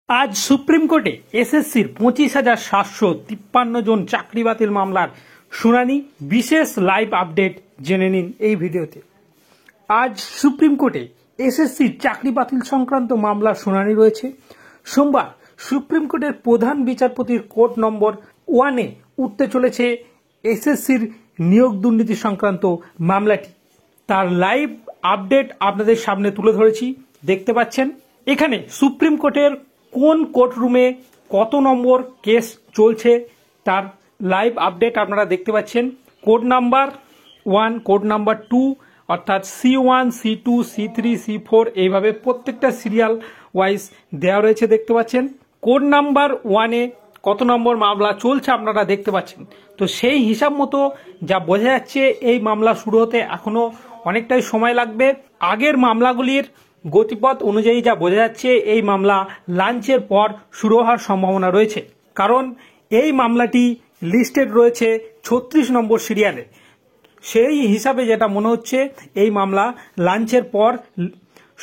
আজ সুপ্রিম কোর্টে এসএসসির 25,753 জন চাকরি বাতিল মামলার শুনানি। বিশেষ লাইভ আপডেট জেনে নিন এই ভিডিওতে। আজ সুপ্রিম কোর্টে এসএসসির চাকরি বাতিল সংক্রান্ত মামলার শুনানি রয়েছে। সোমবার সুপ্রিম কোর্টের প্রধান বিচারপতির কোর্ট নম্বর 1-এ উঠতে চলেছে এসএসসির নিয়োগ দুর্নীতি সংক্রান্ত মামলাটি। তার লাইভ আপডেট আপনাদের সামনে তুলে ধরেছি, দেখতে পাচ্ছেন। এখানে সুপ্রিম কোর্টের কোন কোর্টরুমে কত নম্বর কেস চলছে তার লাইভ আপডেট আপনারা দেখতে পাচ্ছেন। কোর্ট নাম্বার 1, কোর্ট নাম্বার 2 অর্থাৎ C1, C2, C3, C4 এইভাবে প্রত্যেকটা সিরিয়াল ওয়াইজ দেওয়া রয়েছে, দেখতে পাচ্ছেন। কোর্ট নাম্বার 1-এ কত নম্বর মামলা চলছে আপনারা দেখতে পাচ্ছেন। তো সেই হিসাব মতো যা বোঝা যাচ্ছে এই মামলা শুরু হতে এখনো অনেকটাই সময় লাগবে। আগের মামলাগুলির গতিপথ অনুযায়ী যা বোঝা যাচ্ছে এই মামলা লাঞ্চের পর শুরু হওয়ার সম্ভাবনা রয়েছে, কারণ এই মামলাটি লিস্টেড রয়েছে 36 নম্বর সিরিয়ালে। সেই হিসাবে যেটা মনে হচ্ছে এই মামলা লাঞ্চের পর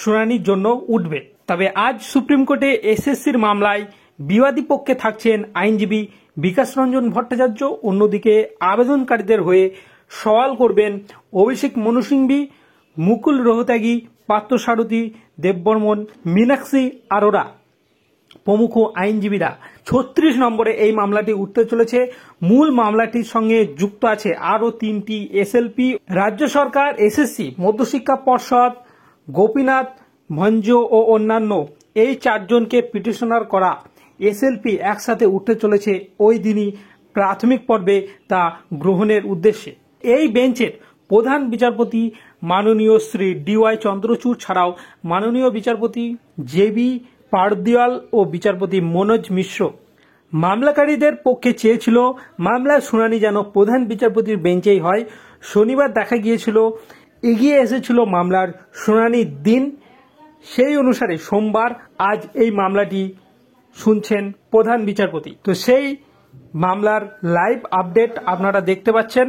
শুনানির জন্য উঠবে। তবে আজ সুপ্রিম কোর্টে এসএসসির মামলায় বিবাদী পক্ষে থাকছেন আইনজীবী বিকাশ রঞ্জন ভট্টাচার্য, অন্যদিকে আবেদনকারীদের হয়ে সওয়াল করবেন অভিষেক মনু সিংভি, মুকুল রোহতাগি, পার্থসারথী দেববর্মন, মীনাক্ষী আরোরা প্রমুখ আইনজীবীরা। 36 নম্বরে এই মামলাটি উঠতে চলেছে। মূল মামলাটির সঙ্গে যুক্ত আছে আরও 3টি এসএলপি, রাজ্য সরকার, এসএসসি, মধ্যশিক্ষা পর্ষদ, গোপীনাথ ভঞ্জ ও অন্যান্য। এই 4 জনকে পিটিশনার করা এসএলপি একসাথে উঠতে চলেছে ওই দিনই প্রাথমিক পর্বে তা গ্রহণের উদ্দেশ্যে। এই বেঞ্চের প্রধান বিচারপতি মাননীয় শ্রী DY চন্দ্রচূড় ছাড়াও মাননীয় বিচারপতি JB পারদিওয়াল ও বিচারপতি মনোজ মিশ্র। মামলাকারীদের পক্ষে চেয়েছিল মামলার শুনানি যেন প্রধান বিচারপতির বেঞ্চেই হয়। শনিবার দেখা গিয়েছিল এগিয়ে এসেছিল মামলার শুনানির দিন, সেই অনুসারে সোমবার আজ এই মামলাটি শুনছেন প্রধান বিচারপতি। তো সেই মামলার লাইভ আপডেট আপনারা দেখতে পাচ্ছেন।